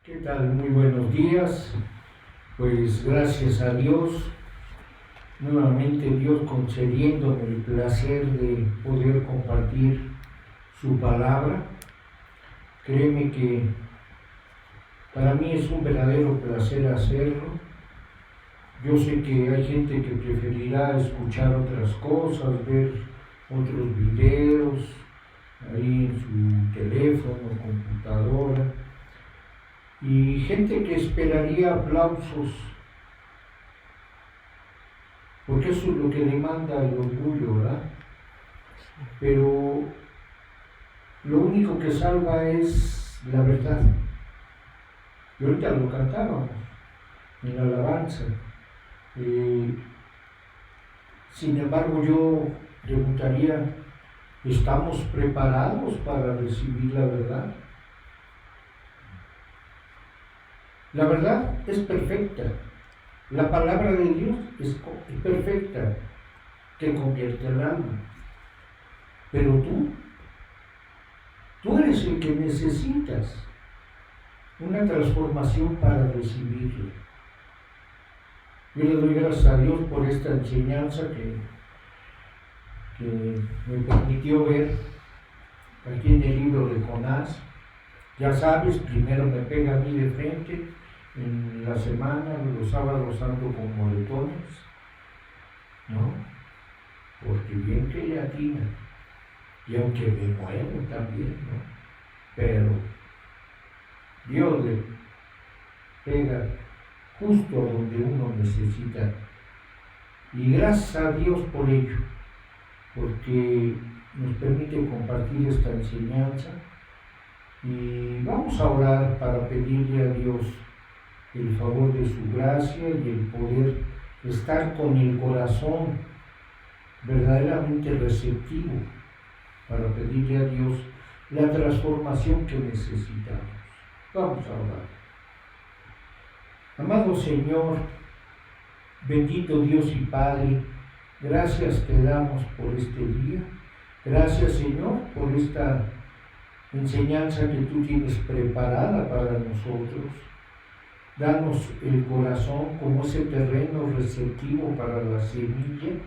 ¿Qué tal? Muy buenos días. Pues gracias a Dios, nuevamente Dios concediéndome el placer de poder compartir su palabra. Créeme que para mí es un verdadero placer hacerlo. Yo sé que hay gente que preferirá escuchar otras cosas, ver otros videos ahí en su teléfono, computadora, y gente que esperaría aplausos, porque eso es lo que demanda el orgullo, ¿verdad? Pero lo único que salva es la verdad. Y ahorita lo cantábamos en la alabanza. Eh, Sin embargo, yo preguntaría, ¿estamos preparados para recibir la verdad? La verdad es perfecta. La palabra de Dios es perfecta, que convierte el alma. Pero tú eres el que necesitas una transformación para recibirlo. Yo le doy gracias a Dios por esta enseñanza que me permitió ver aquí en el libro de Jonás. Ya sabes, primero me pega a mí de frente, en la semana, los sábados ando con moretones, ¿no? Porque bien que le atina, y aunque me muevo también, ¿no? Pero Dios le pega justo a donde uno necesita. Y gracias a Dios por ello, porque nos permite compartir esta enseñanza. Y vamos a orar para pedirle a Dios el favor de su gracia y el poder estar con el corazón verdaderamente receptivo para pedirle a Dios la transformación que necesitamos. Vamos a orar. Amado Señor, bendito Dios y Padre, gracias te damos por este día. Gracias, Señor, por esta enseñanza que tú tienes preparada para nosotros. Danos el corazón como ese terreno receptivo para la semilla,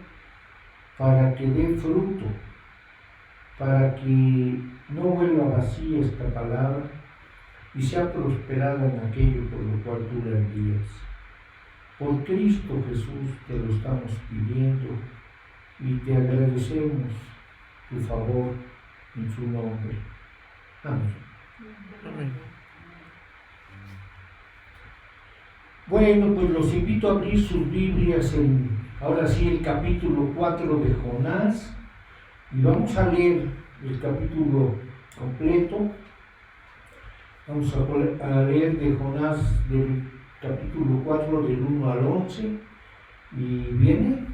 para que dé fruto, para que no vuelva vacía esta palabra y sea prosperada en aquello por lo cual tú la envías. Por Cristo Jesús te lo estamos pidiendo y te agradecemos tu favor en su nombre. Amén. Amén. Bueno, pues los invito a abrir sus Biblias ahora sí, el capítulo 4 de Jonás, y vamos a leer el capítulo completo. Vamos a leer de Jonás del capítulo 4 del 1 al 11, y viene.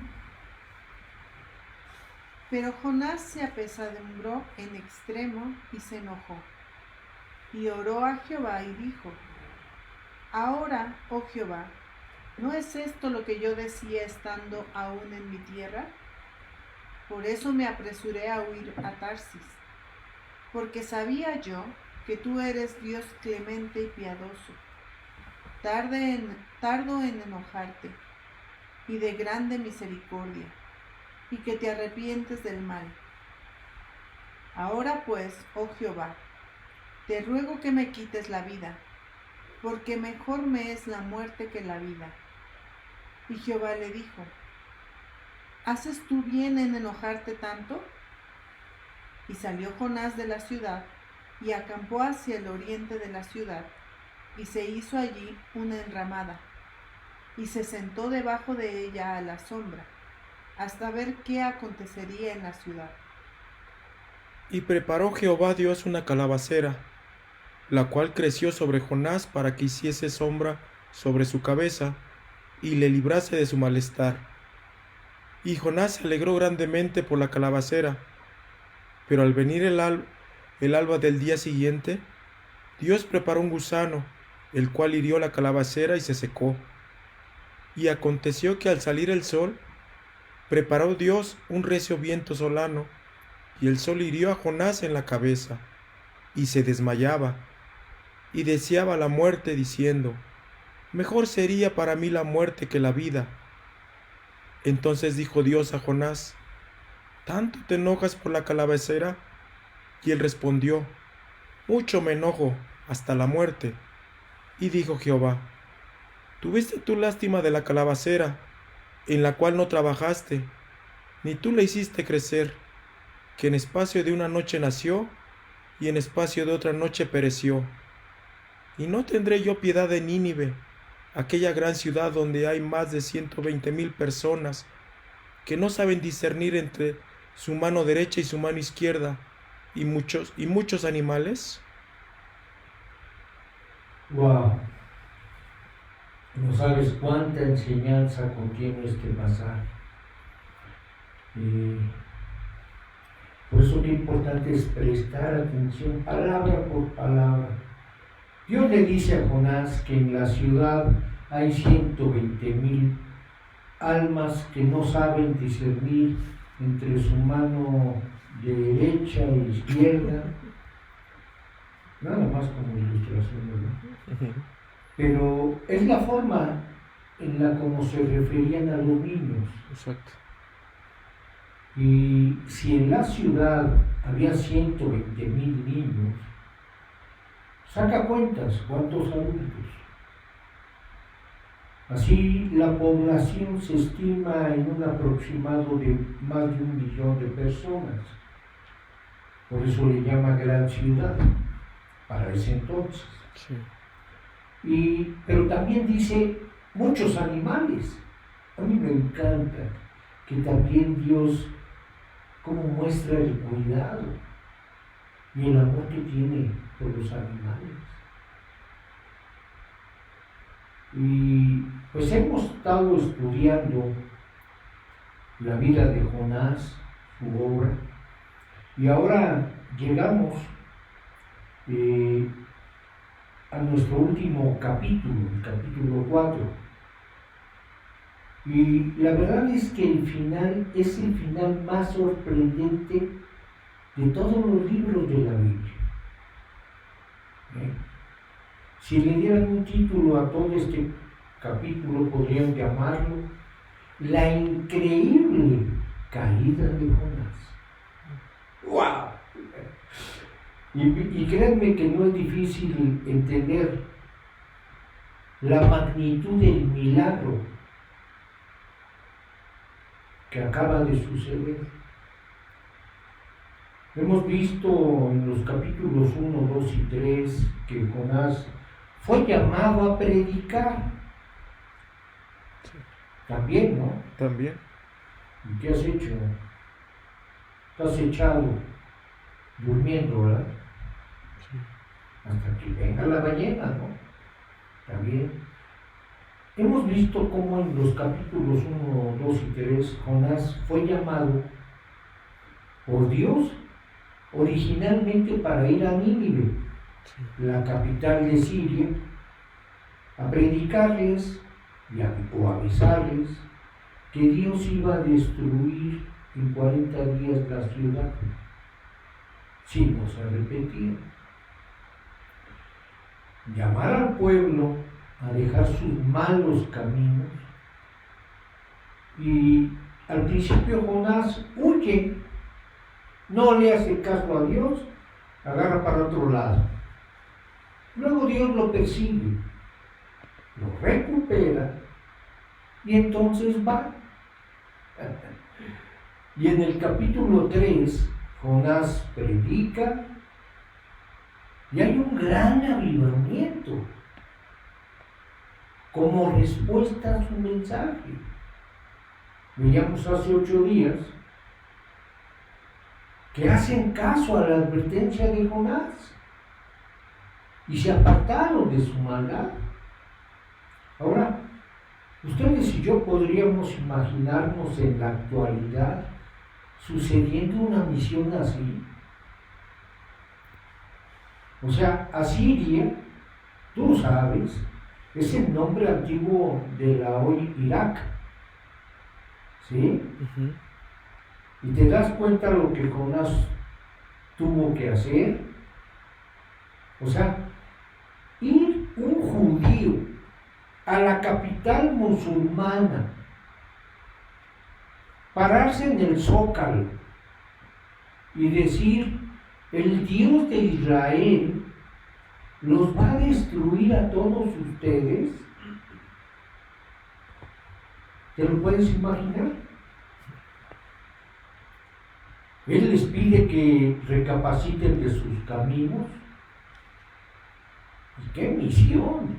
Pero Jonás se apesadumbró en extremo y se enojó, y oró a Jehová y dijo: Ahora, oh Jehová, ¿no es esto lo que yo decía estando aún en mi tierra? Por eso me apresuré a huir a Tarsis, porque sabía yo que tú eres Dios clemente y piadoso, tardo en enojarte, y de grande misericordia, y que te arrepientes del mal. Ahora pues, oh Jehová, te ruego que me quites la vida, porque mejor me es la muerte que la vida. Y Jehová le dijo: ¿Haces tú bien en enojarte tanto? Y salió Jonás de la ciudad, y acampó hacia el oriente de la ciudad, y se hizo allí una enramada, y se sentó debajo de ella a la sombra, hasta ver qué acontecería en la ciudad. Y preparó Jehová Dios una calabacera, la cual creció sobre Jonás para que hiciese sombra sobre su cabeza y le librase de su malestar. Y Jonás se alegró grandemente por la calabacera. Pero al venir el alba del día siguiente, Dios preparó un gusano, el cual hirió la calabacera y se secó. Y aconteció que al salir el sol, preparó Dios un recio viento solano, y el sol hirió a Jonás en la cabeza, y se desmayaba. y deseaba la muerte, diciendo: mejor sería para mí la muerte que la vida. Entonces dijo Dios a Jonás: ¿tanto te enojas por la calabacera? Y él respondió: mucho me enojo, hasta la muerte. Y dijo Jehová: ¿tuviste tú lástima de la calabacera, en la cual no trabajaste, ni tú la hiciste crecer, que en espacio de una noche nació, y en espacio de otra noche pereció? ¿Y no tendré yo piedad de Nínive, aquella gran ciudad donde hay más de 120,000 personas, que no saben discernir entre su mano derecha y su mano izquierda, y muchos animales? Wow, no sabes cuánta enseñanza contiene este pasaje. Por eso lo importante es prestar atención palabra por palabra. Dios le dice a Jonás que en la ciudad hay 120,000 almas que no saben discernir entre su mano derecha e izquierda, nada más como ilustración, ¿no? Pero es la forma en la como se referían a los niños. Exacto. Y si en la ciudad había 120,000 niños, saca cuentas cuántos adultos. Así la población se estima en un aproximado de más de 1,000,000 de personas. Por eso le llama gran ciudad para ese entonces. Sí. Pero también dice muchos animales. A mí me encanta que también Dios como muestra el cuidado y el amor que tiene por los animales. Y pues hemos estado estudiando la vida de Jonás, su obra, y ahora llegamos a nuestro último capítulo, el capítulo 4. Y la verdad es que el final es el final más sorprendente de todos los libros de la Biblia. Si le dieran un título a todo este capítulo, podrían llamarlo La increíble caída de Jonás. ¡Wow! Y créanme que no es difícil entender la magnitud del milagro que acaba de suceder. Hemos visto en los capítulos 1, 2 y 3 que Jonás fue llamado a predicar. También, ¿no? También. ¿Y qué has hecho? Estás echado, durmiendo, ¿verdad? Sí. Hasta que venga la ballena, ¿no? También. Hemos visto cómo en los capítulos 1, 2 y 3 Jonás fue llamado por Dios originalmente para ir a Nínive, la capital de Siria, a predicarles o avisarles que Dios iba a destruir en 40 días la ciudad si no se arrepentían. Llamar al pueblo a dejar sus malos caminos, y al principio Jonás huye, no le hace caso a Dios, agarra para otro lado. Luego Dios lo persigue, lo recupera y entonces va. Y en el capítulo 3 Jonás predica y hay un gran avivamiento como respuesta a su mensaje. Veíamos hace 8 días que hacen caso a la advertencia de Jonás y se apartaron de su maldad. Ahora, ustedes y yo podríamos imaginarnos en la actualidad sucediendo una misión así. O sea, Asiria, tú sabes, es el nombre antiguo de la hoy Irak. ¿Sí? Uh-huh. Y te das cuenta lo que Jonás tuvo que hacer. O sea, a la capital musulmana, pararse en el Zócalo y decir, el Dios de Israel los va a destruir a todos ustedes, ¿te lo puedes imaginar? Él les pide que recapaciten de sus caminos. ¿Y qué misión?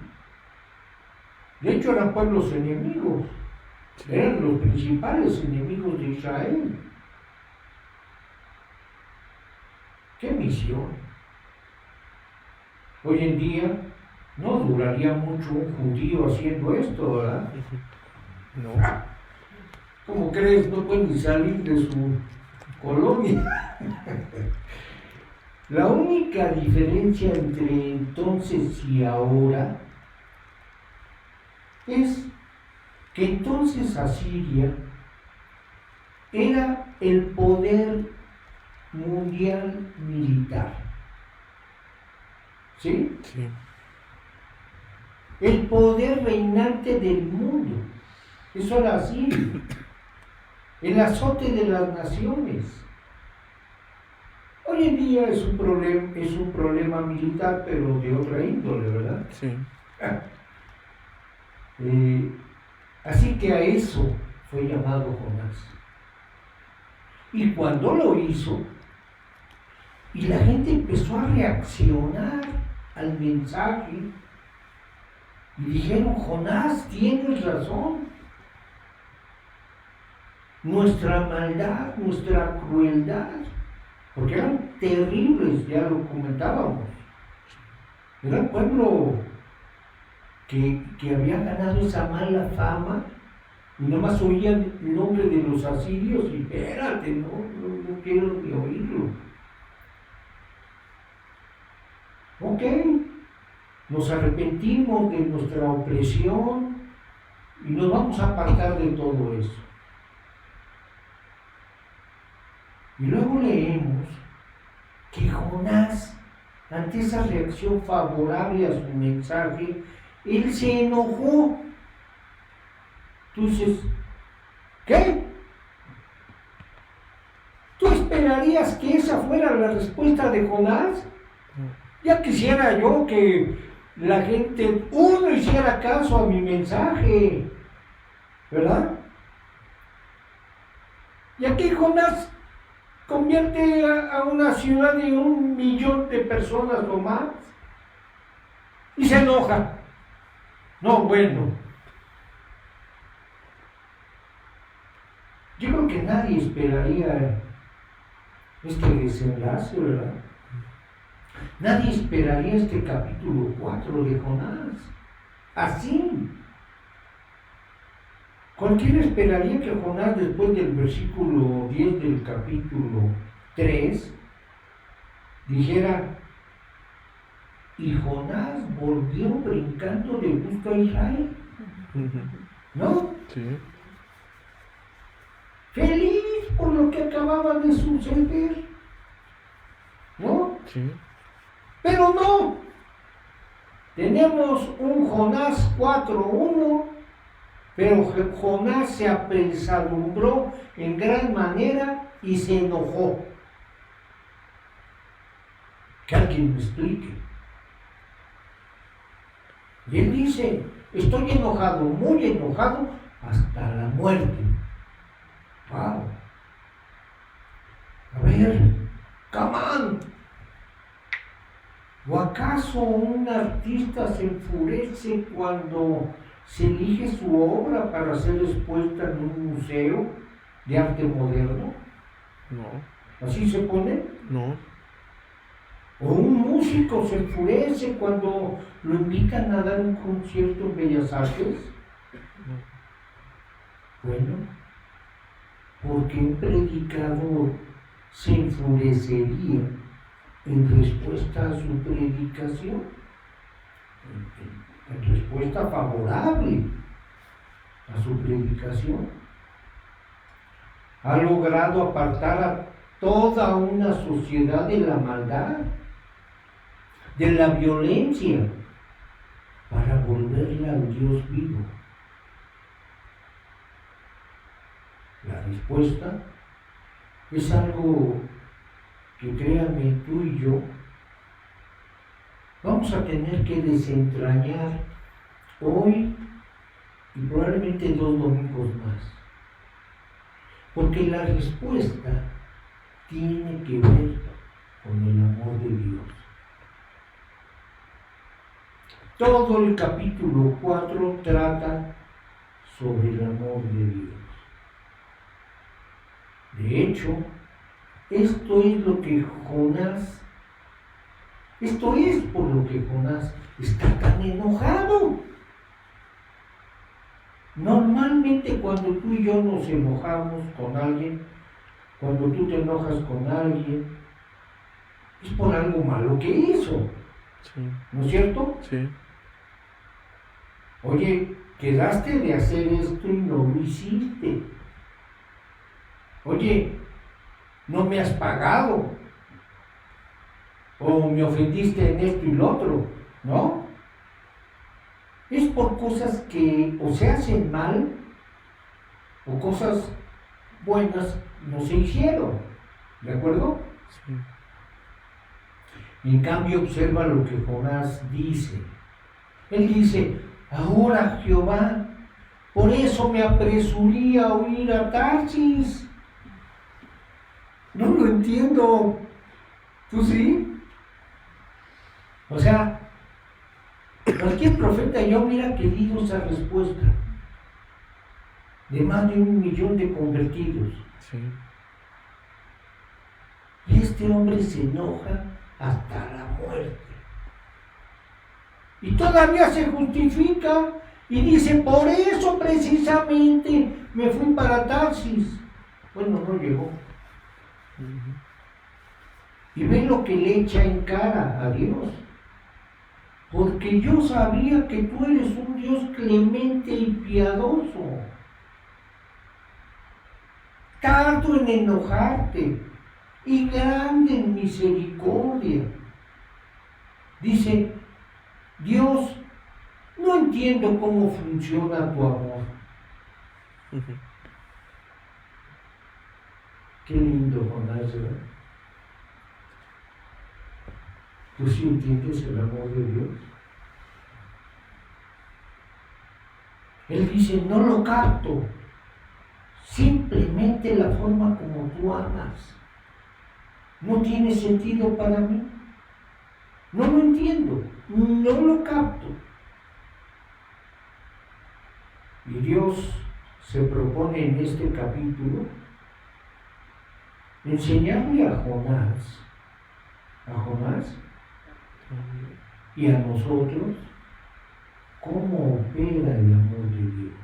De hecho eran pueblos enemigos, eran los principales enemigos de Israel. ¿Qué misión? Hoy en día no duraría mucho un judío haciendo esto, ¿verdad? No. ¿Cómo crees? No pueden salir de su colonia. La única diferencia entre entonces y ahora es que entonces Asiria era el poder mundial militar. ¿Sí? Sí. El poder reinante del mundo. Eso era así. El azote de las naciones. Hoy en día es un problema militar, pero de otra índole, ¿verdad? Sí. Así que a eso fue llamado Jonás. Y cuando lo hizo, y la gente empezó a reaccionar al mensaje, y dijeron, Jonás, tienes razón. Nuestra maldad, nuestra crueldad, porque eran terribles, ya lo comentábamos. Era un pueblo que había ganado esa mala fama, y nomás oían el nombre de los asirios y espérate, no quiero ni oírlo. Ok, nos arrepentimos de nuestra opresión y nos vamos a apartar de todo eso. Y luego leemos que Jonás, ante esa reacción favorable a su mensaje, él se enojó. Tú dices, ¿qué? ¿Tú esperarías que esa fuera la respuesta de Jonás? Ya quisiera yo que la gente, uno hiciera caso a mi mensaje, ¿verdad? Y aquí Jonás convierte a una ciudad de 1 millón de personas o más y se enoja. No, bueno, yo creo que nadie esperaría este desenlace, ¿verdad? Nadie esperaría este capítulo 4 de Jonás. Así. Cualquiera esperaría que Jonás, después del versículo 10 del capítulo 3, dijera, y Jonás volvió brincando de gusto a Israel. ¿No? Sí. Feliz por lo que acababa de suceder. ¿No? Sí. Pero no. Tenemos un Jonás 4:1, pero Jonás se apesadumbró en gran manera y se enojó. Que alguien me explique. Y él dice, estoy enojado, muy enojado, hasta la muerte. Wow. A ver, come on. ¿O acaso un artista se enfurece cuando se elige su obra para ser expuesta en un museo de arte moderno? No. ¿Así se pone? No. ¿O un músico se enfurece cuando lo invitan a dar un concierto en Bellas Artes? Bueno, porque un predicador se enfurecería en respuesta a su predicación, en respuesta favorable a su predicación. Ha logrado apartar a toda una sociedad de la maldad, de la violencia, para volverla al Dios vivo? La respuesta es algo que, créanme, tú y yo vamos a tener que desentrañar hoy y probablemente 2 domingos más. Porque la respuesta tiene que ver con el amor de Dios. Todo el capítulo 4 trata sobre el amor de Dios. De hecho, esto es por lo que Jonás está tan enojado. Normalmente cuando tú y yo nos enojamos con alguien, cuando tú te enojas con alguien, es por algo malo que hizo. Sí. ¿No es cierto? Sí. Oye, quedaste de hacer esto y no lo hiciste. Oye, no me has pagado. O me ofendiste en esto y lo otro, ¿no? Es por cosas que o se hacen mal o cosas buenas no se hicieron. ¿De acuerdo? Sí. En cambio, observa lo que Jonás dice. Él dice: ahora Jehová, por eso me apresuré a huir a Tarsis. No lo entiendo. ¿Tú sí? O sea, cualquier profeta ya hubiera querido esa respuesta de más de 1 millón de convertidos. Sí. Y este hombre se enoja hasta la muerte. Y todavía se justifica y dice: por eso precisamente me fui para Tarsis. Bueno, no llegó. Y ve lo que le echa en cara a Dios. Porque yo sabía que tú eres un Dios clemente y piadoso, tardo en enojarte y grande en misericordia. Dice: Dios, no entiendo cómo funciona tu amor. Qué lindo, Jonás, ¿verdad? ¿Tú sí entiendes el amor de Dios? Él dice: no lo capto. Simplemente la forma como tú amas no tiene sentido para mí. No lo entiendo, no lo capto. Y Dios se propone en este capítulo enseñarle a Jonás y a nosotros cómo opera el amor de Dios.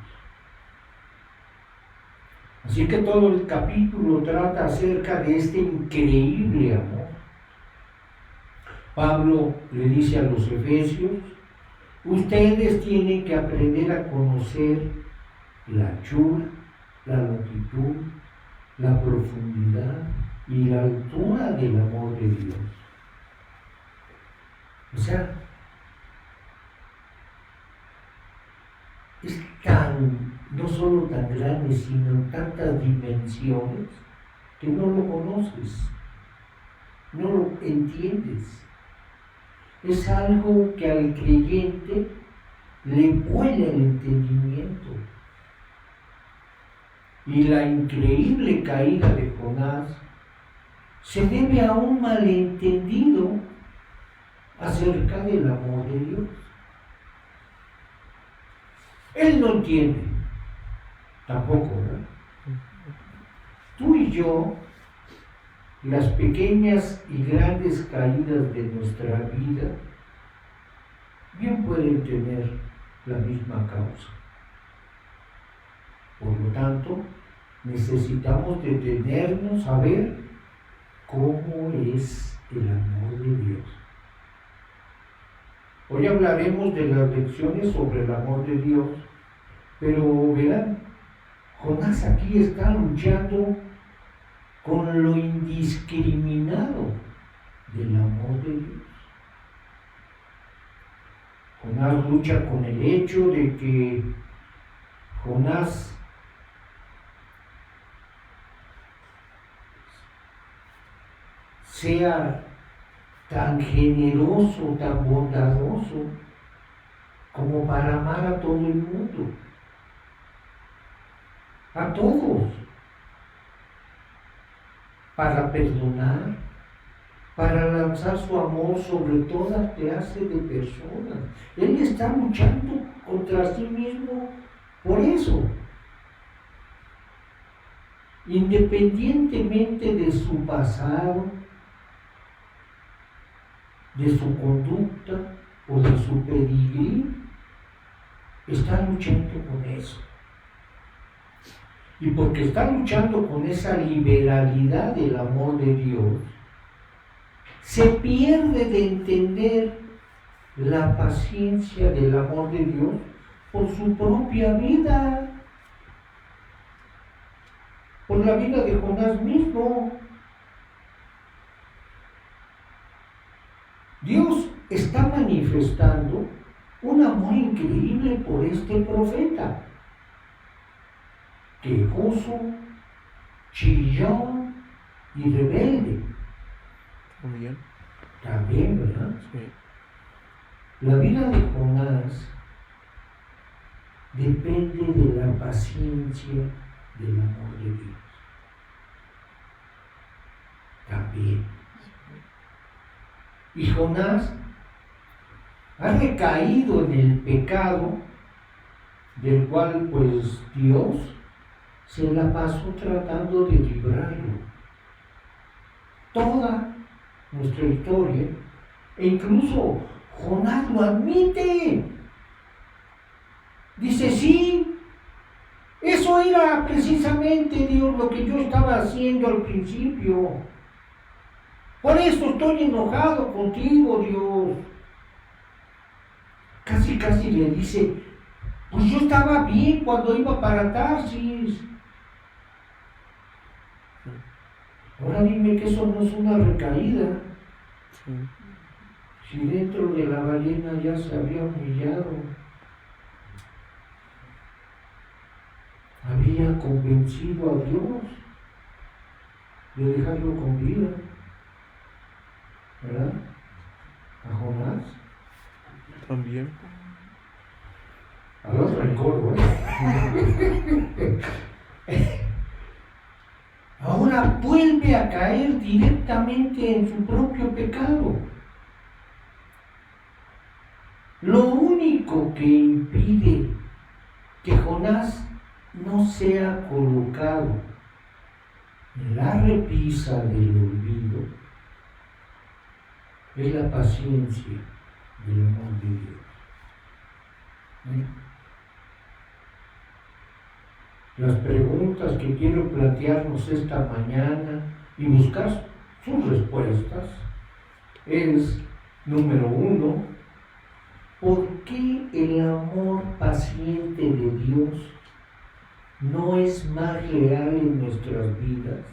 Así que todo el capítulo trata acerca de este increíble amor. Pablo le dice a los efesios: ustedes tienen que aprender a conocer la anchura, la longitud, la profundidad y la altura del amor de Dios. O sea, es no solo tan grande, sino en tantas dimensiones que no lo conoces, no lo entiendes. Es algo que al creyente le vuela el entendimiento. Y la increíble caída de Jonás se debe a un malentendido acerca del amor de Dios. Él no entiende, tampoco, ¿verdad? Tú y yo, las pequeñas y grandes caídas de nuestra vida, bien pueden tener la misma causa. Por lo tanto, necesitamos detenernos a ver cómo es el amor de Dios. Hoy hablaremos de las lecciones sobre el amor de Dios, pero verán, Jonás aquí está luchando con lo indiscriminado del amor de Dios. Jonás lucha con el hecho de que Jonás sea tan generoso, tan bondadoso, como para amar a todo el mundo, a todos, para perdonar, para lanzar su amor sobre toda clase de personas. Él está luchando contra sí mismo por eso. Independientemente de su pasado, de su conducta o de su pedigrí, está luchando con eso. Y porque está luchando con esa liberalidad del amor de Dios, se pierde de entender la paciencia del amor de Dios por su propia vida, por la vida de Jonás mismo. Dios está manifestando un amor increíble por este profeta, quejoso, chillón y rebelde. También. También, ¿verdad? Sí. La vida de Jonás depende de la paciencia del amor de Dios. También. Y Jonás ha recaído en el pecado del cual pues Dios se la pasó tratando de librarlo. Toda nuestra historia, e incluso Jonás lo admite. Dice, sí, eso era precisamente, Dios, lo que yo estaba haciendo al principio. Por eso estoy enojado contigo, Dios. Casi le dice, pues yo estaba bien cuando iba para Tarsis. Ahora dime que eso no es una recaída. Sí. Si dentro de la ballena ya se había humillado, había convencido a Dios de dejarlo con vida, ¿verdad? A Jonás. También. Al otro rencor, ahora vuelve a caer directamente en su propio pecado. Lo único que impide que Jonás no sea colocado en la repisa del olvido es la paciencia del amor de Dios. Las preguntas que quiero plantearnos esta mañana y buscar sus respuestas es, número 1, ¿por qué el amor paciente de Dios no es más real en nuestras vidas?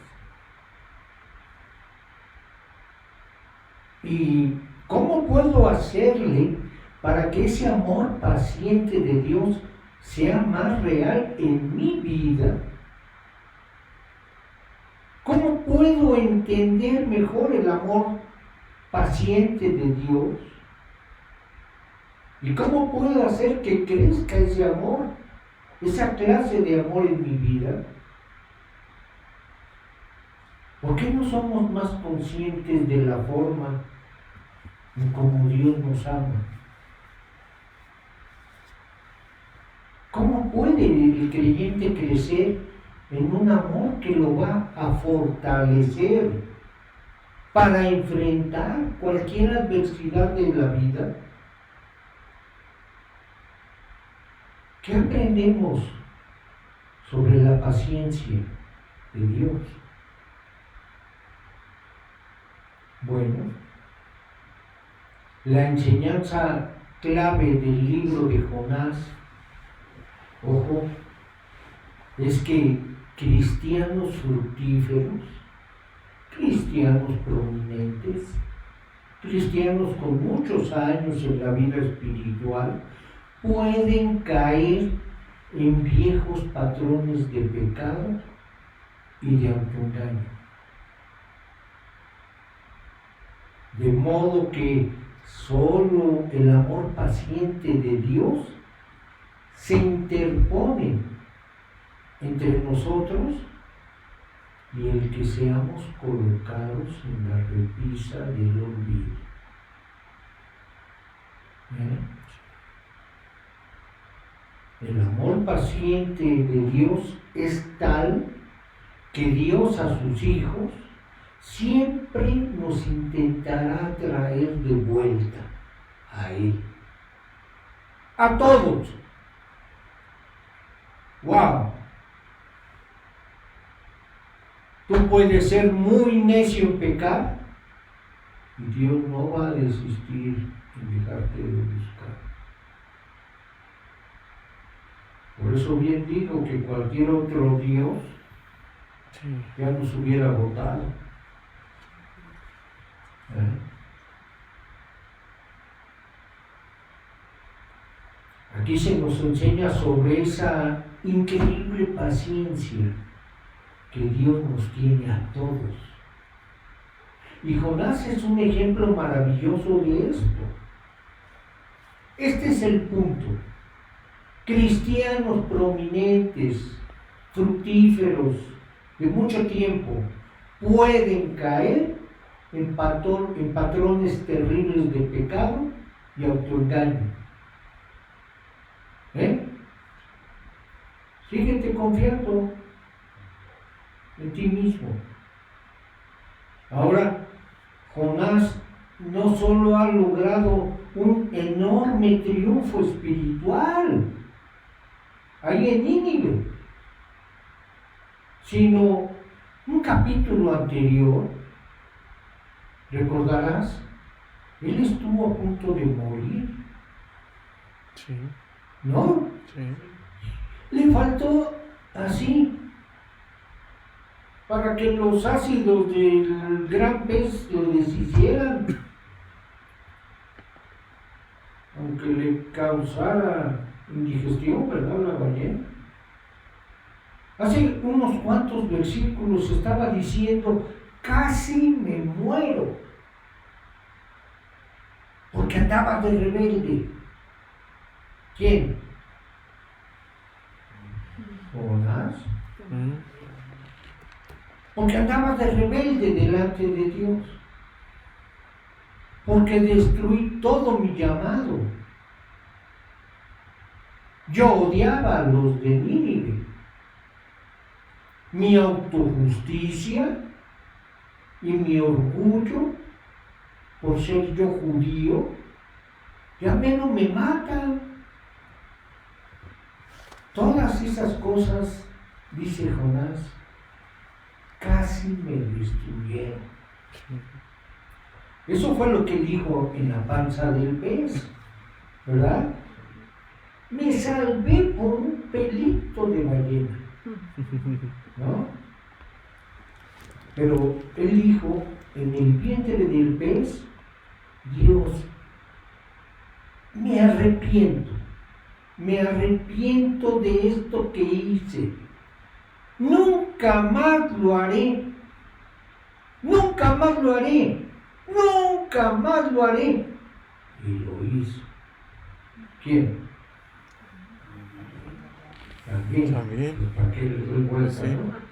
¿Y cómo puedo hacerle para que ese amor paciente de Dios sea más real en mi vida? ¿Cómo puedo entender mejor el amor paciente de Dios? ¿Y cómo puedo hacer que crezca ese amor, esa clase de amor en mi vida? ¿Por qué no somos más conscientes de la forma en cómo Dios nos ama? ¿Cómo puede el creyente crecer en un amor que lo va a fortalecer para enfrentar cualquier adversidad de la vida? ¿Qué aprendemos sobre la paciencia de Dios? Bueno, la enseñanza clave del libro de Jonás, ojo, es que cristianos fructíferos, cristianos prominentes, cristianos con muchos años en la vida espiritual pueden caer en viejos patrones de pecado y de autoengaño. De modo que solo el amor paciente de Dios se interpone entre nosotros y el que seamos colocados en la repisa del olvido. El amor paciente de Dios es tal que Dios a sus hijos siempre nos intentará traer de vuelta a Él. A todos. ¡Wow! Tú puedes ser muy necio en pecar y Dios no va a desistir en dejarte de buscar. Por eso bien digo que cualquier otro Dios ya nos hubiera votado. Aquí se nos enseña sobre esa increíble paciencia que Dios nos tiene a todos. Y Jonás es un ejemplo maravilloso de esto. Este es el punto. Cristianos prominentes, fructíferos, de mucho tiempo, pueden caer en patrones terribles de pecado y autoengaño. Síguete confiando en ti mismo. Ahora, Jonás no solo ha logrado un enorme triunfo espiritual ahí en Nínive, sino un capítulo anterior, recordarás, él estuvo a punto de morir. Sí. ¿No? Sí. Le faltó así para que los ácidos del gran pez lo deshicieran, aunque le causara indigestión, ¿verdad? La ballena. Hace unos cuantos versículos estaba diciendo, casi me muero, porque andaba de rebelde. ¿Quién? Jonás. Porque andaba de rebelde delante de Dios. Porque destruí todo mi llamado. Yo odiaba a los de Nínive. Mi autojusticia y mi orgullo por ser yo judío, ya menos me matan. Todas esas cosas, dice Jonás, casi me destruyeron. Eso fue lo que dijo en la panza del pez, ¿verdad? Me salvé por un pelito de ballena, ¿no? Pero él dijo, en el vientre del pez, Dios, me arrepiento de esto que hice. Nunca más lo haré. Nunca más lo haré. Nunca más lo haré. Y lo hizo. ¿Quién? También. ¿Para qué le doy vuelta, no?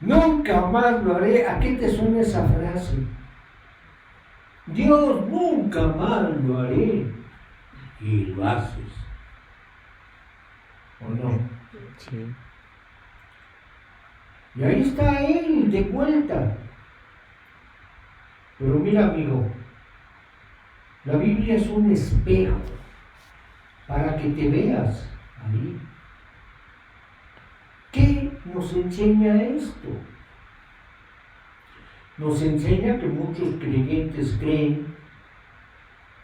Nunca más lo haré. ¿A qué te suena esa frase? Dios, nunca más lo haré. Y lo haces. ¿O no? Sí. Y ahí está él de vuelta. Pero mira, amigo, la Biblia es un espejo para que te veas ahí. ¿Qué nos enseña esto? Nos enseña que muchos creyentes creen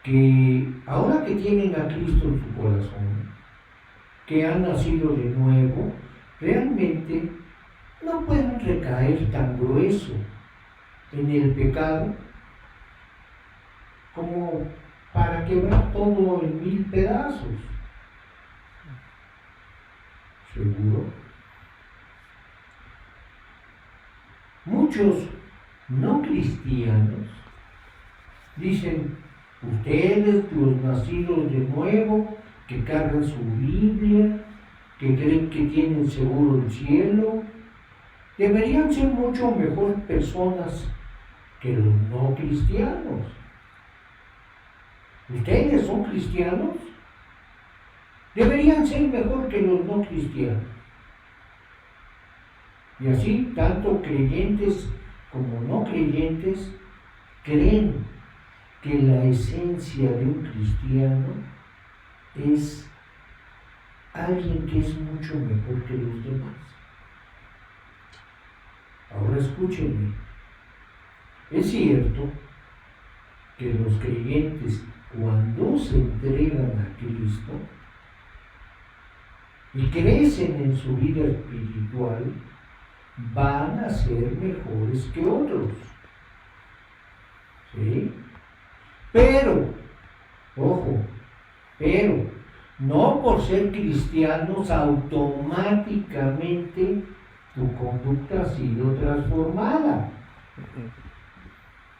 que ahora que tienen a Cristo en su corazón, que han nacido de nuevo, realmente no pueden recaer tan grueso en el pecado como para quebrar todo en 1000 pedazos. ¿Seguro? Muchos no cristianos dicen, ustedes, los nacidos de nuevo, que cargan su Biblia, que creen que tienen seguro el cielo, deberían ser mucho mejor personas que los no cristianos. ¿Ustedes son cristianos? Deberían ser mejor que los no cristianos. Y así, tanto creyentes como no creyentes creen que la esencia de un cristiano es alguien que es mucho mejor que los demás. Ahora escúchenme. Es cierto que los creyentes, cuando se entregan a Cristo y crecen en su vida espiritual, van a ser mejores que otros. ¿Sí? Pero, ojo, no por ser cristianos automáticamente tu conducta ha sido transformada.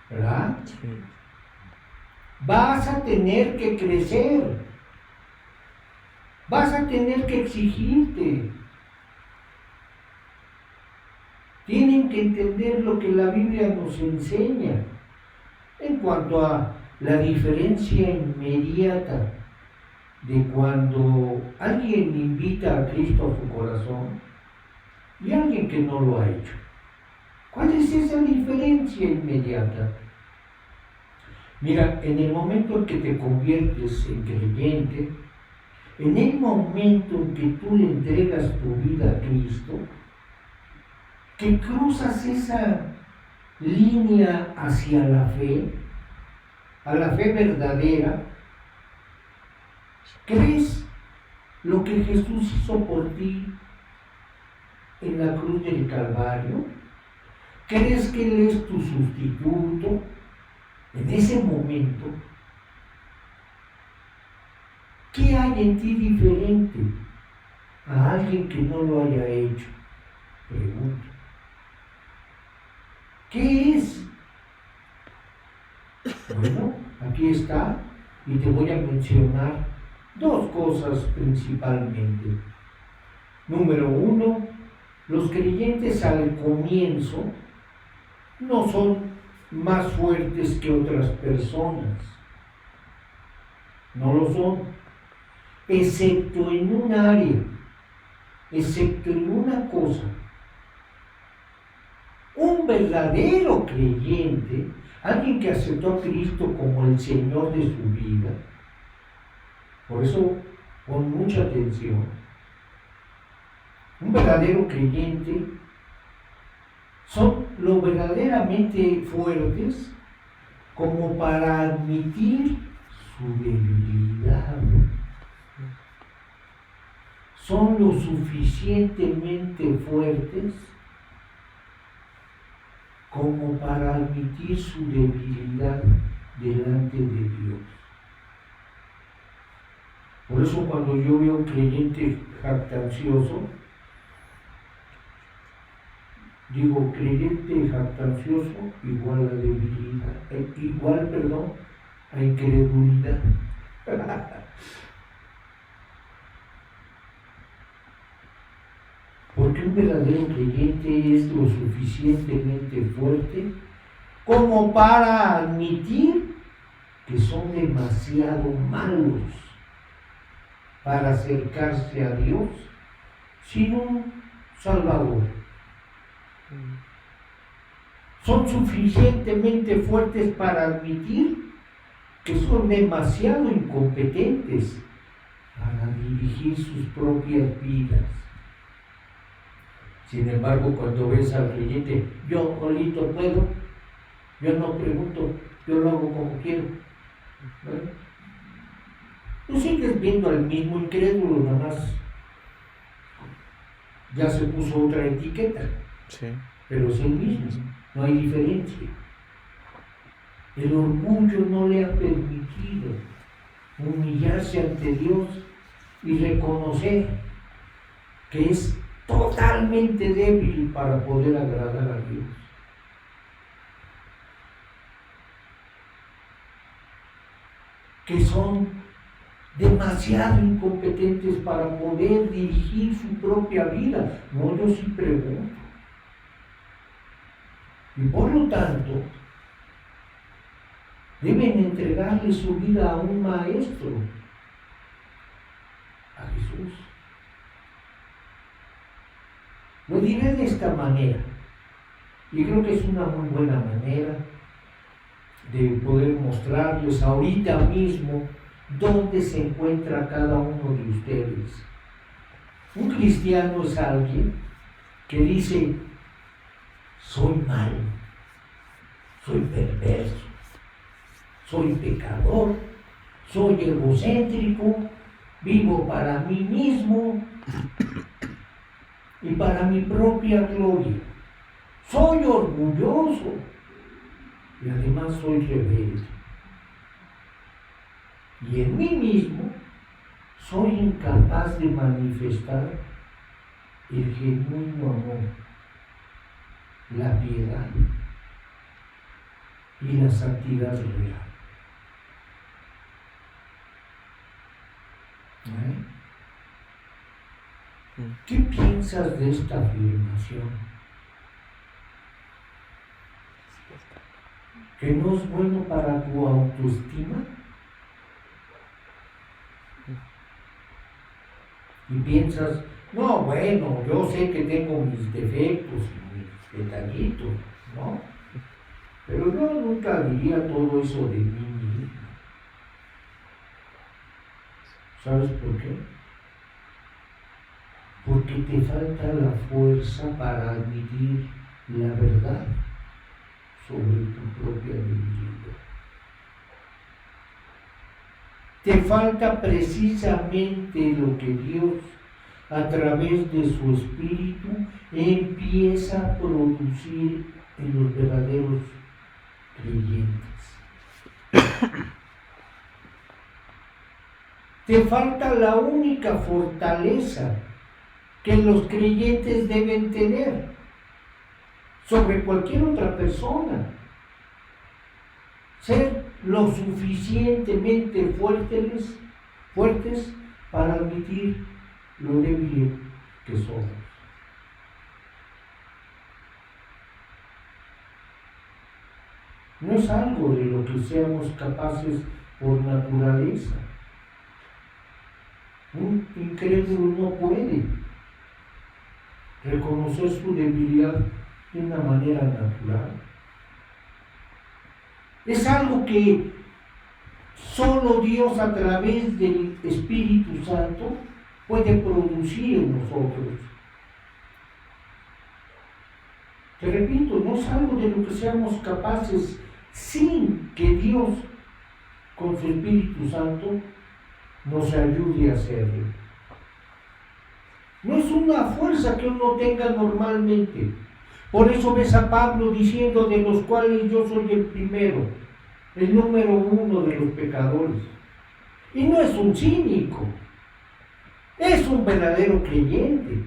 ¿Verdad? Sí. Vas a tener que crecer. Vas a tener que exigirte. Tienen que entender lo que la Biblia nos enseña en cuanto a la diferencia inmediata de cuando alguien invita a Cristo a su corazón y alguien que no lo ha hecho. ¿Cuál es esa diferencia inmediata? Mira, en el momento en que te conviertes en creyente, en el momento en que tú le entregas tu vida a Cristo, que cruzas esa línea hacia la fe, a la fe verdadera, ¿crees lo que Jesús hizo por ti en la cruz del Calvario? ¿Crees que Él es tu sustituto? En ese momento, ¿qué hay en ti diferente a alguien que no lo haya hecho? Pregunto. ¿Qué es? Bueno, aquí está, y te voy a mencionar dos cosas principalmente. Número uno, los creyentes al comienzo no son más fuertes que otras personas. No lo son, excepto en un área, excepto en una cosa. Un verdadero creyente, alguien que aceptó a Cristo como el Señor de su vida, por eso pon mucha atención, un verdadero creyente son lo verdaderamente fuertes como para admitir su debilidad. Son lo suficientemente fuertes como para admitir su debilidad delante de Dios. Por eso cuando yo veo un creyente jactancioso, digo, creyente jactancioso igual a debilidad, a incredulidad. Porque un verdadero creyente es lo suficientemente fuerte como para admitir que son demasiado malos para acercarse a Dios sin un Salvador. Son suficientemente fuertes para admitir que son demasiado incompetentes para dirigir sus propias vidas. Sin embargo, cuando ves al creyente, yo solito puedo, yo no pregunto, yo lo hago como quiero. ¿Vale? Tú sigues viendo al mismo incrédulo, nada más ya se puso otra etiqueta, Sí. pero es el mismo, no hay diferencia. El orgullo no le ha permitido humillarse ante Dios y reconocer que es totalmente débil para poder agradar a Dios. Que son demasiado incompetentes para poder dirigir su propia vida. No, yo sí pregunto. Y por lo tanto, deben entregarle su vida a un maestro, a Jesús. Lo diré de esta manera, y creo que es una muy buena manera de poder mostrarles ahorita mismo dónde se encuentra cada uno de ustedes. Un cristiano es alguien que dice: soy malo, soy perverso, soy pecador, soy egocéntrico, vivo para mí mismo y para mi propia gloria. Soy orgulloso y además soy rebelde. Y en mí mismo soy incapaz de manifestar el genuino amor, la piedad y la santidad real. ¿Qué piensas de esta afirmación? ¿Que no es bueno para tu autoestima? Y piensas: no, bueno, yo sé que tengo mis defectos y mis detallitos, ¿no? Pero yo nunca diría todo eso de mí mismo. ¿Sabes por qué? Porque te falta la fuerza para admitir la verdad sobre tu propia debilidad. Te falta precisamente lo que Dios, a través de su Espíritu, empieza a producir en los verdaderos creyentes. Te falta la única fortaleza que los creyentes deben tener sobre cualquier otra persona: ser lo suficientemente fuertes para admitir lo débil que somos. No es algo de lo que seamos capaces por naturaleza. Un incrédulo no puede reconocer su debilidad de una manera natural. Es algo que solo Dios, a través del Espíritu Santo, puede producir en nosotros. Te repito, no es algo de lo que seamos capaces sin que Dios, con su Espíritu Santo, nos ayude a hacerlo. No es una fuerza que uno tenga normalmente. Por eso ves a Pablo diciendo: de los cuales yo soy el primero, el número uno de los pecadores. Y no es un cínico, es un verdadero creyente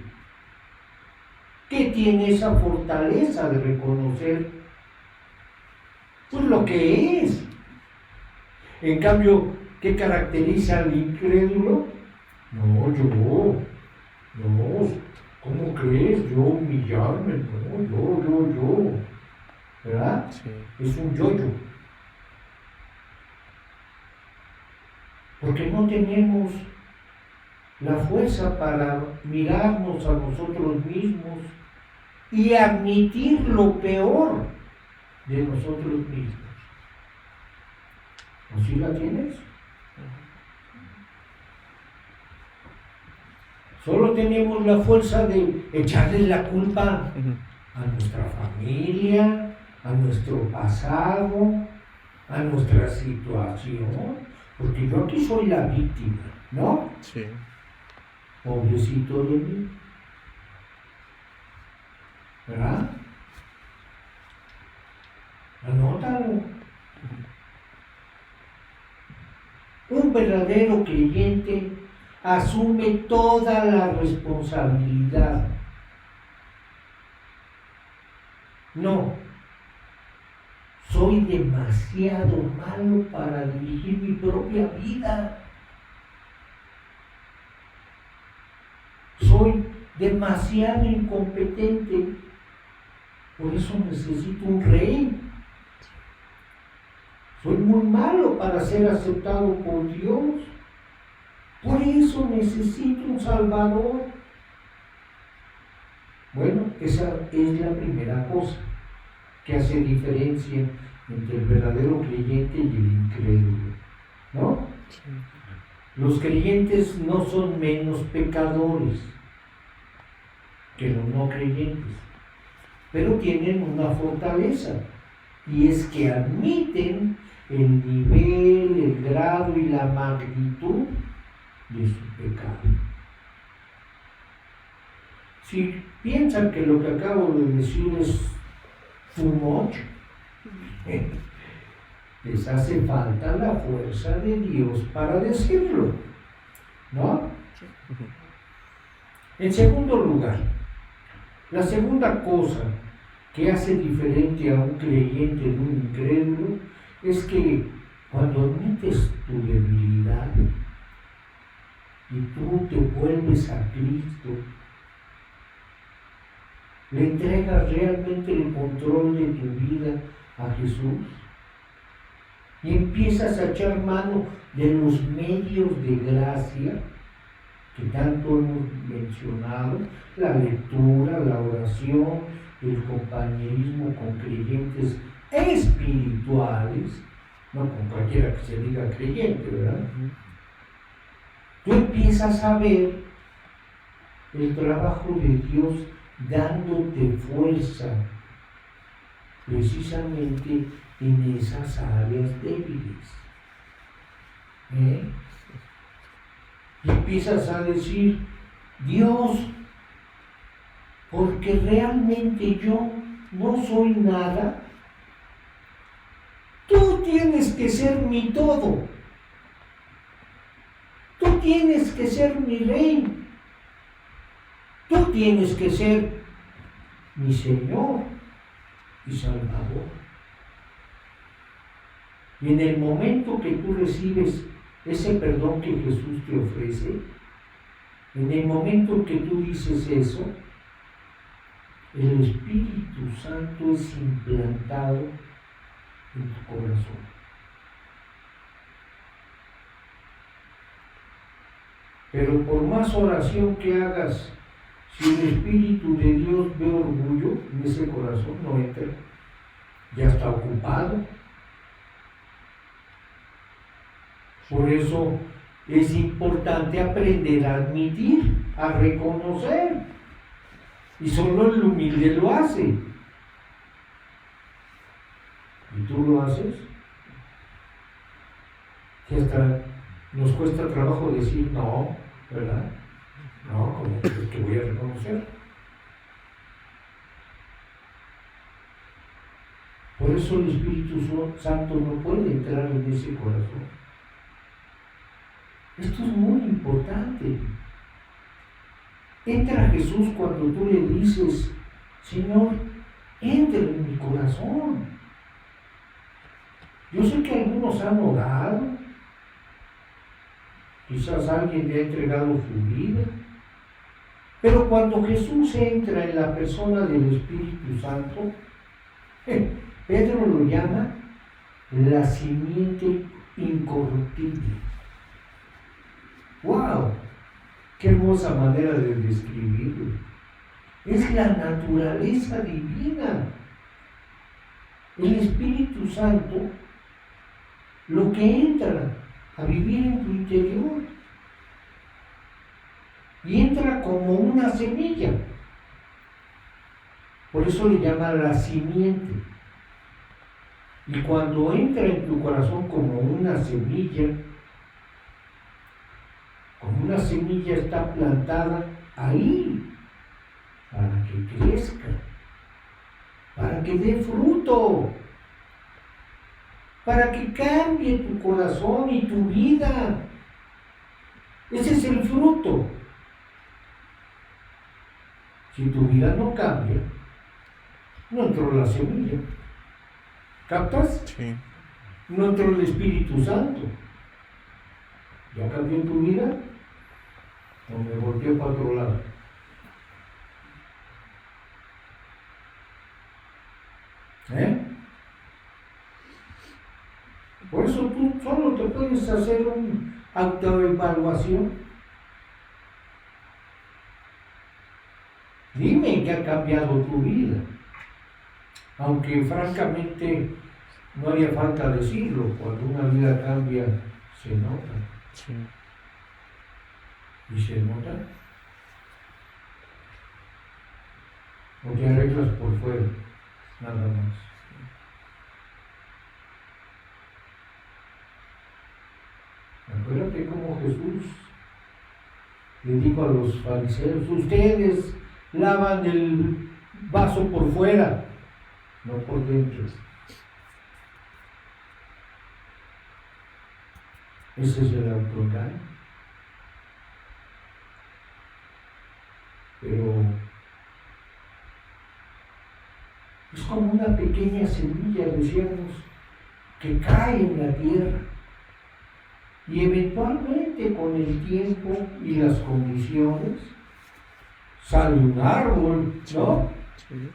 que tiene esa fortaleza de reconocer pues lo que es. En cambio, ¿qué caracteriza al incrédulo? No, ¿cómo crees? Yo humillarme, no, yo, ¿verdad? Sí. Es un yo-yo. Porque no tenemos la fuerza para mirarnos a nosotros mismos y admitir lo peor de nosotros mismos. ¿O sí la tienes? Solo tenemos la fuerza de echarle la culpa a nuestra familia, a nuestro pasado, a nuestra situación, porque yo aquí soy la víctima, ¿no? Sí. Pobrecito de mí, ¿verdad? Anótalo. Un verdadero creyente asume toda la responsabilidad. No, soy demasiado malo para dirigir mi propia vida. Soy demasiado incompetente. Por eso necesito un rey. Soy muy malo para ser aceptado por Dios. Por eso necesito un Salvador. Bueno, esa es la primera cosa que hace diferencia entre el verdadero creyente y el incrédulo, ¿no? Los creyentes no son menos pecadores que los no creyentes, pero tienen una fortaleza, y es que admiten el nivel, el grado y la magnitud de su pecado. Si piensan que lo que acabo de decir es too much, les hace falta la fuerza de Dios para decirlo, ¿no? En segundo lugar, la segunda cosa que hace diferente a un creyente de un incrédulo es que cuando admites tu debilidad y tú te vuelves a Cristo, le entregas realmente el control de tu vida a Jesús y empiezas a echar mano de los medios de gracia que tanto hemos mencionado, la lectura, la oración, el compañerismo con creyentes espirituales, no con cualquiera que se diga creyente, ¿verdad? Tú empiezas a ver el trabajo de Dios dándote fuerza precisamente en esas áreas débiles. Y empiezas a decir, Dios, porque realmente yo no soy nada, tú tienes que ser mi todo. Tú tienes que ser mi rey. Tú tienes que ser mi Señor y Salvador. Y en el momento que tú recibes ese perdón que Jesús te ofrece, en el momento que tú dices eso, el Espíritu Santo es implantado en tu corazón. Pero por más oración que hagas, si el Espíritu de Dios ve orgullo en ese corazón, no entra, ya está ocupado. Por eso es importante aprender a admitir, a reconocer, y solo el humilde lo hace. ¿Y tú lo haces? Que hasta nos cuesta trabajo decir no, ¿verdad? No, como que voy a reconocer. Por eso el Espíritu Santo no puede entrar en ese corazón. Esto es muy importante. Entra Jesús cuando tú le dices, Señor, entra en mi corazón. Yo sé que algunos han orado, quizás alguien le ha entregado su vida, pero cuando Jesús entra en la persona del Espíritu Santo, Pedro lo llama la simiente incorruptible. ¡Wow! ¡Qué hermosa manera de describirlo! Es la naturaleza divina. El Espíritu Santo, lo que entra a vivir en tu interior, y entra como una semilla. Por eso le llama la simiente. Y cuando entra en tu corazón como una semilla está plantada ahí para que crezca, para que dé fruto. para que cambie tu corazón y tu vida. Ese es el fruto. Si tu vida no cambia, no entró la semilla. ¿Captas? Sí. No entró el Espíritu Santo. ¿Ya cambió tu vida? O me volteé para otro lado. Por eso tú solo te puedes hacer una autoevaluación. Dime que ha cambiado tu vida. Aunque francamente no haría falta decirlo, cuando una vida cambia, se nota. Sí. ¿Y se nota? O te arreglas por fuera, nada más. Acuérdate cómo Jesús le dijo a los fariseos: ustedes lavan el vaso por fuera, no por dentro. Ese es el autoengaño. Pero es como una pequeña semilla, decíamos, que cae en la tierra y eventualmente con el tiempo y las condiciones sale un árbol, ¿no? Sí.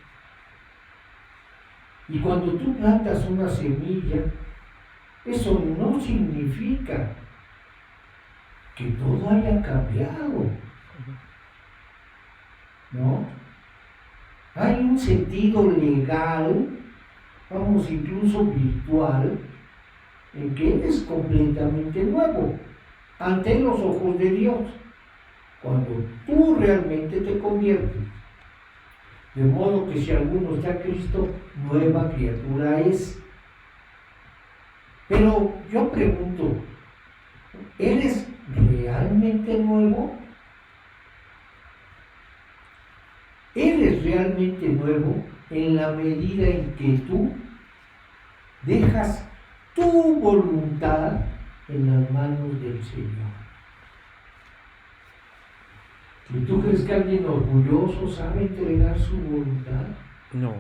Y cuando tú plantas una semilla, eso no significa que todo haya cambiado, ¿no? Hay un sentido legal, vamos, incluso virtual, en que eres completamente nuevo ante los ojos de Dios, cuando tú realmente te conviertes. De modo que si alguno está a Cristo, nueva criatura es. Pero yo pregunto, ¿eres realmente nuevo? ¿Eres realmente nuevo en la medida en que tú dejas tu voluntad en las manos del Señor? ¿Y tú crees que alguien orgulloso sabe entregar su voluntad? No.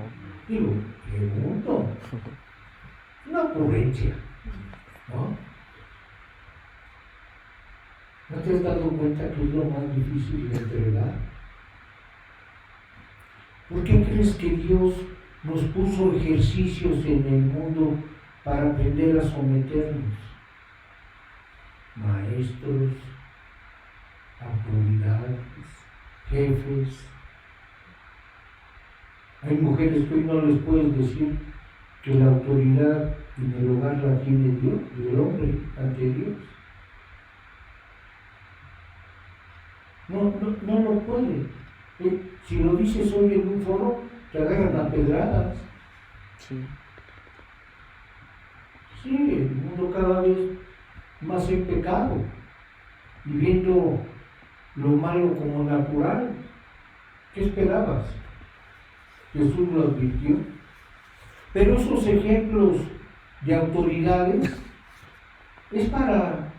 Digo, pregunto. Una ocurrencia, ¿no? ¿No te has dado cuenta que es lo más difícil de entregar? ¿Por qué crees que Dios nos puso ejercicios en el mundo para aprender a someternos? Maestros, autoridades, jefes. Hay mujeres que hoy no les puedes decir que la autoridad en el hogar la tiene Dios, el hombre ante Dios. No lo puede. Si lo dices hoy en un foro, te agarran a pedradas. Sí. Sí, el mundo cada vez más en pecado y viendo lo malo como natural. ¿Qué esperabas? Jesús lo advirtió. Pero esos ejemplos de autoridades es para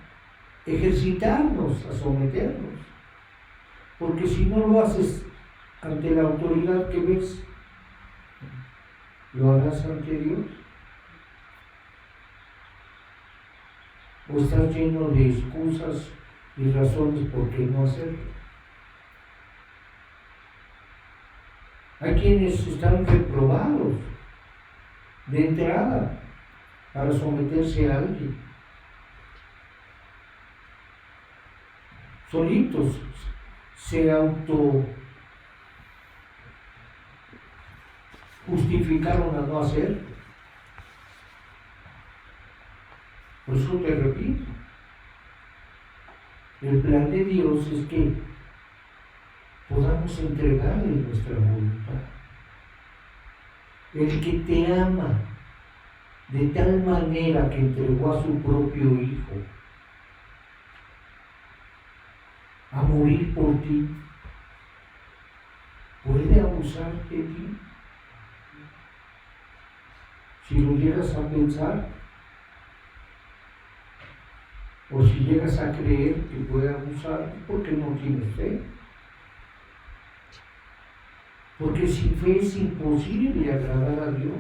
ejercitarnos a someternos. Porque si no lo haces ante la autoridad que ves, ¿lo harás ante Dios? ¿O estás lleno de excusas y razones por qué no hacerlo? Hay quienes están reprobados de entrada para someterse a alguien. Solitos se auto justificaron a no hacerlo. Por eso te repito, el plan de Dios es que podamos entregarle nuestra voluntad. El que te ama de tal manera que entregó a su propio Hijo a morir por ti, ¿puede abusar de ti? Si lo llegas a pensar, O si llegas a creer que puede abusar, porque no tienes fe. Porque sin fe es imposible agradar a Dios.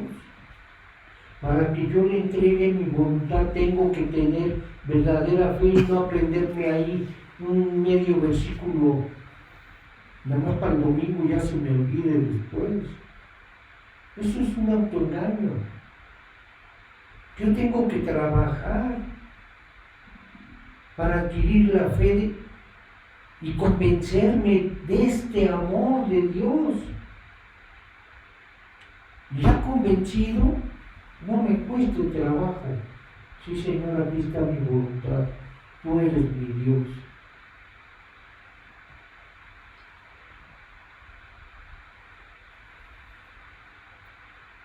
Para que yo le entregue mi voluntad tengo que tener verdadera fe y no aprenderme ahí un medio versículo, nada más para el domingo ya se me olvide después. Eso es un autoengaño. Yo tengo que trabajar para adquirir la fe y convencerme de este amor de Dios. Ya convencido, no me cuesta trabajo. Sí, Señor, aquí está mi voluntad. Tú eres mi Dios.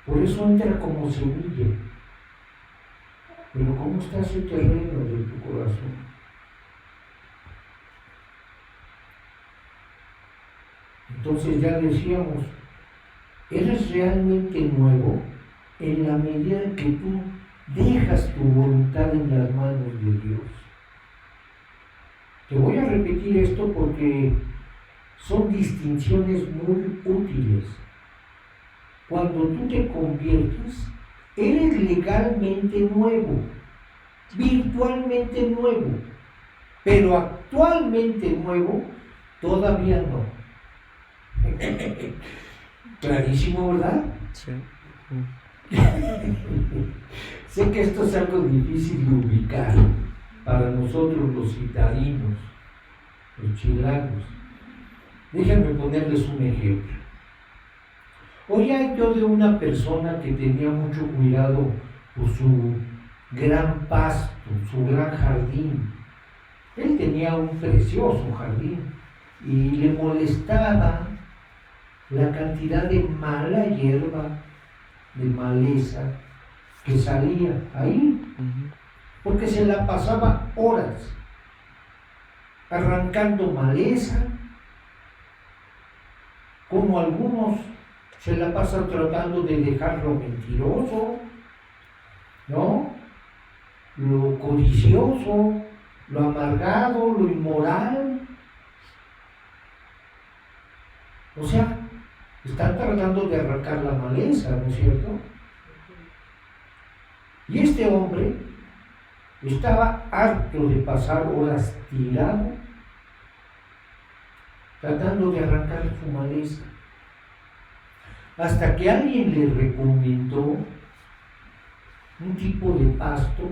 Por eso entra como semilla. Pero ¿cómo está ese terreno de tu corazón? Entonces ya decíamos, eres realmente nuevo en la medida en que tú dejas tu voluntad en las manos de Dios. Te voy a repetir esto porque son distinciones muy útiles. Cuando tú te conviertes, eres legalmente nuevo, virtualmente nuevo, pero actualmente nuevo todavía no. Clarísimo, ¿verdad? Sí. Sé que esto es algo difícil de ubicar para nosotros los citadinos, los chilangos. Déjenme ponerles un ejemplo. Oía yo de una persona que tenía mucho cuidado por su gran pasto, su gran jardín. Él tenía un precioso jardín y le molestaba la cantidad de mala hierba, de maleza que salía ahí, porque se la pasaba horas arrancando maleza, como algunos se la pasan tratando de dejarlo mentiroso, ¿no? Lo codicioso, lo amargado, lo inmoral. O sea, están tratando de arrancar la maleza, ¿no es cierto? Y este hombre estaba harto de pasar horas tirado, tratando de arrancar su maleza. Hasta que alguien le recomendó un tipo de pasto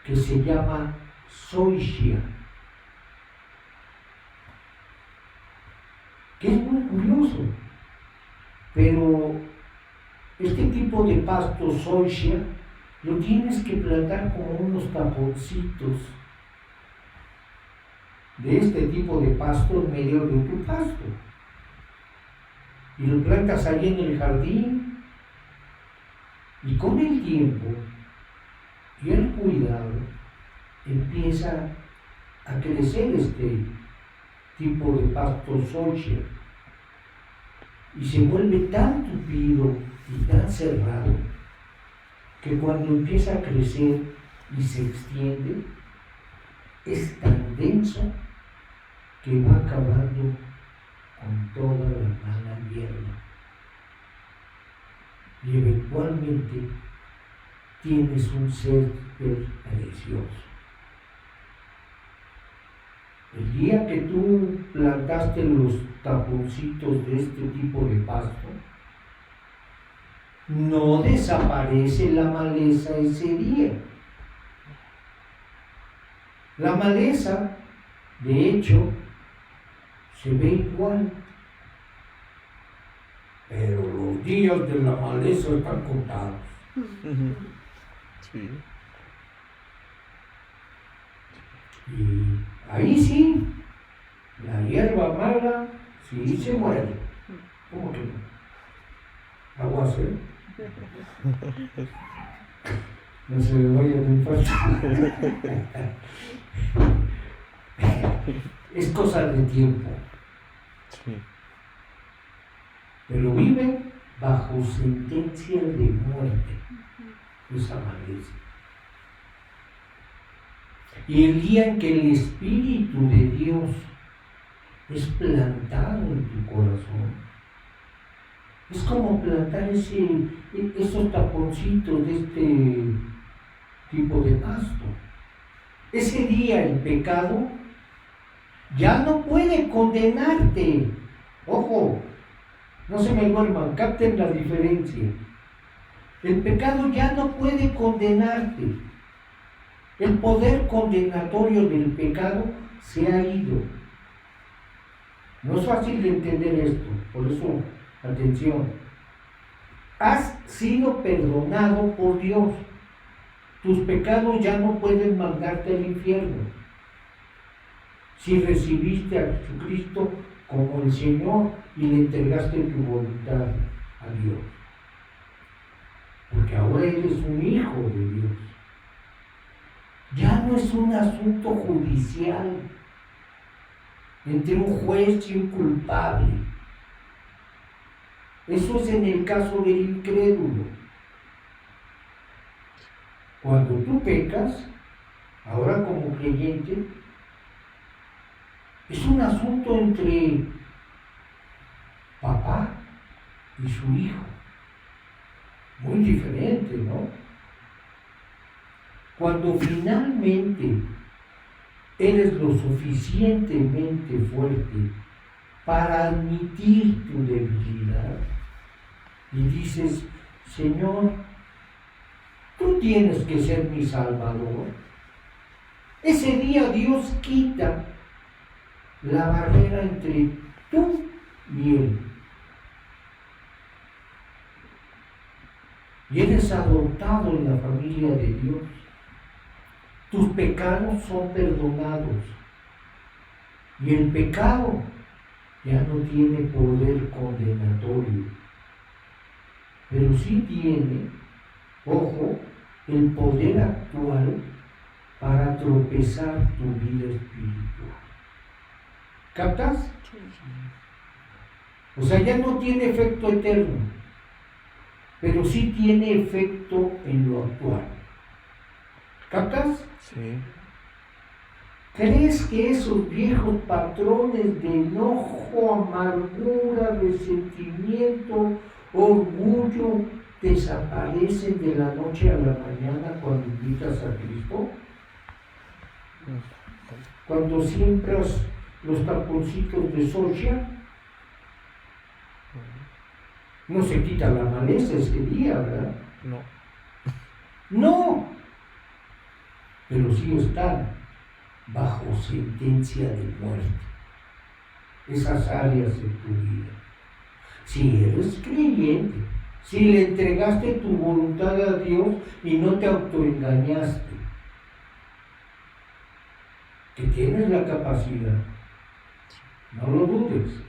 que se llama zoysia, que es muy curioso, pero este tipo de pasto zoysia lo tienes que plantar como unos taponcitos de este tipo de pasto en medio de tu pasto. Y lo plantas allí en el jardín, y con el tiempo y el cuidado empieza a crecer este tipo de pasto zoysia y se vuelve tan tupido y tan cerrado que cuando empieza a crecer y se extiende es tan denso que va acabando con toda la mala hierba. Y eventualmente tienes un ser precioso. El día que tú plantaste los taponcitos de este tipo de pasto, no desaparece la maleza ese día. La maleza, de hecho, se ve igual, pero los días de la maleza están contados. Sí. Y ahí sí, la hierba mala sí se muere. ¿Cómo que no? Aguas, ¿eh? No se me vaya muy fácil. Es cosa de tiempo. Sí. Pero vive bajo sentencia de muerte esa maleza. Y el día en que el Espíritu de Dios es plantado en tu corazón, es como plantar esos taponcitos de este tipo de pasto. Ese día el pecado ya no puede condenarte. Ojo, no se me duerman, capten la diferencia. El pecado ya no puede condenarte. El poder condenatorio del pecado se ha ido. No es fácil de entender esto, por eso, atención. Has sido perdonado por Dios. Tus pecados ya no pueden mandarte al infierno. Si recibiste a Jesucristo como el Señor y le entregaste tu voluntad a Dios. Porque ahora eres un hijo de Dios. Ya no es un asunto judicial entre un juez y un culpable. Eso es en el caso del incrédulo. Cuando tú pecas, ahora como creyente, es un asunto entre papá y su hijo. Muy diferente, ¿no? Cuando finalmente eres lo suficientemente fuerte para admitir tu debilidad y dices, Señor, tú tienes que ser mi Salvador. Ese día Dios quita la barrera entre tú y Él. Y eres adoptado en la familia de Dios. Tus pecados son perdonados. Y el pecado ya no tiene poder condenatorio. Pero sí tiene, ojo, el poder actual para tropezar tu vida espiritual. ¿Captas? O sea, ya no tiene efecto eterno, pero sí tiene efecto en lo actual. ¿Captas? Sí. ¿Crees que esos viejos patrones de enojo, amargura, resentimiento, orgullo desaparecen de la noche a la mañana cuando invitas a Cristo? Cuando siembras los taponcitos de soya, no se quita la maleza ese día, ¿verdad? No. No, pero sí están bajo sentencia de muerte esas áreas de tu vida. Si eres creyente, si le entregaste tu voluntad a Dios y no te autoengañaste, que tienes la capacidad, no lo dudes.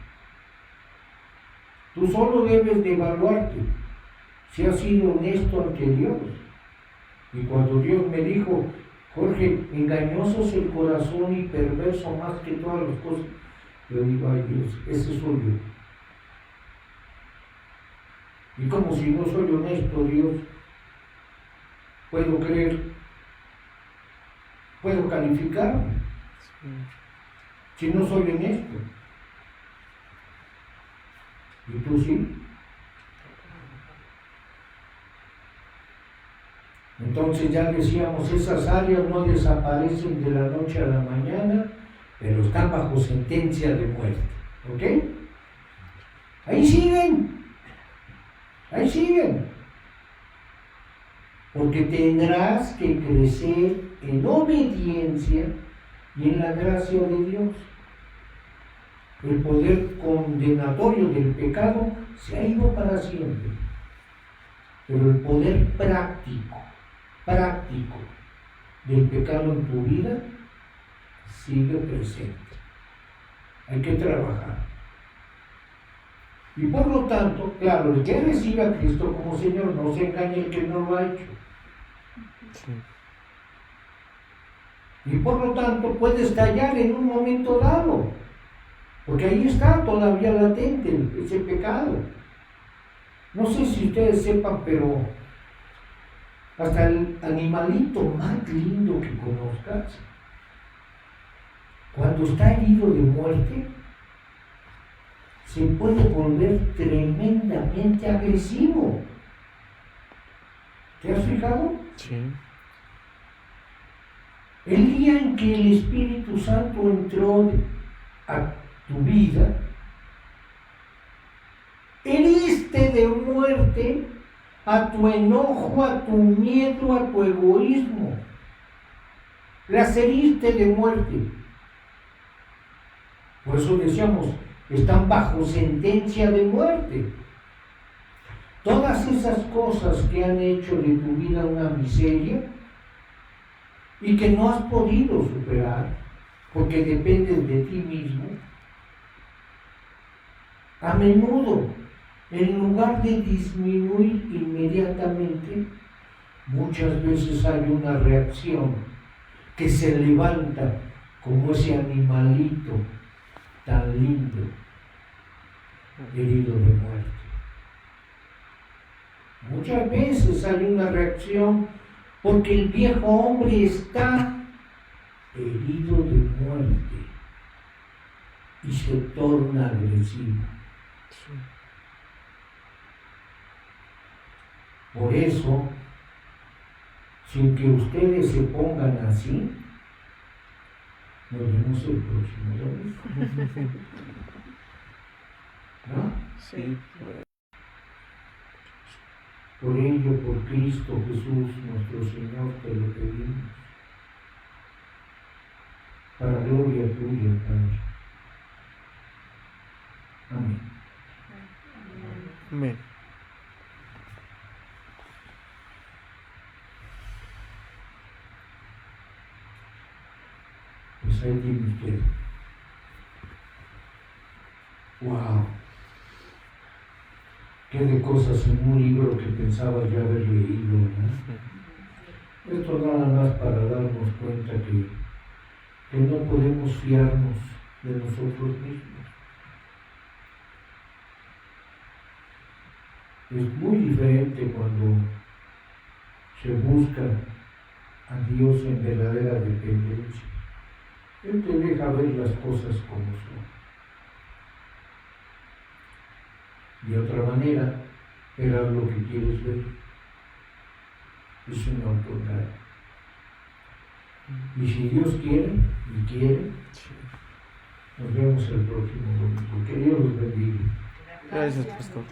Tú solo debes de evaluarte si has sido honesto ante Dios. Y cuando Dios me dijo, Jorge, engañoso es el corazón y perverso más que todas las cosas, yo digo, ay Dios, ese soy yo. Y como si no soy honesto, Dios, puedo creer, puedo calificarme, si no soy honesto. ¿Y tú sí? Entonces ya decíamos, esas áreas no desaparecen de la noche a la mañana, pero están bajo sentencia de muerte. ¿Ok? Ahí siguen. Ahí siguen. Porque tendrás que crecer en obediencia y en la gracia de Dios. El poder condenatorio del pecado se ha ido para siempre. Pero el poder práctico del pecado en tu vida sigue presente. Hay que trabajar. Y por lo tanto, claro, el que recibe a Cristo como Señor, no se engañe el que no lo ha hecho. Sí. Y por lo tanto puede estallar en un momento dado, porque ahí está todavía latente ese pecado. No sé si ustedes sepan, pero hasta el animalito más lindo que conozcas cuando está herido de muerte, se puede volver tremendamente agresivo. ¿Te has fijado? Sí. El día en que el Espíritu Santo entró a tu vida, heriste de muerte a tu enojo, a tu miedo, a tu egoísmo. Las heriste de muerte. Por eso decíamos, están bajo sentencia de muerte. Todas esas cosas que han hecho de tu vida una miseria y que no has podido superar porque dependen de ti mismo, a menudo, en lugar de disminuir inmediatamente, muchas veces hay una reacción que se levanta como ese animalito tan lindo, herido de muerte. Muchas veces hay una reacción porque el viejo hombre está herido de muerte y se torna agresivo. Por eso, sin que ustedes se pongan así, nos vemos el próximo domingo. ¿No? Sí. Por ello, por Cristo Jesús, nuestro Señor, te lo pedimos. Para gloria tuya, Padre. Amén. Amén. Pues ahí tiene usted. ¡Wow! Qué de cosas en un libro que pensaba ya haber leído, ¿no? Esto nada más para darnos cuenta que no podemos fiarnos de nosotros mismos. Es muy diferente cuando se busca a Dios en verdadera dependencia. Él te deja ver las cosas como son. De otra manera, verás lo que quieres ver. Es una autoridad. Y si Dios quiere, y quiere, nos vemos el próximo domingo. Que Dios los bendiga. Gracias, pastor.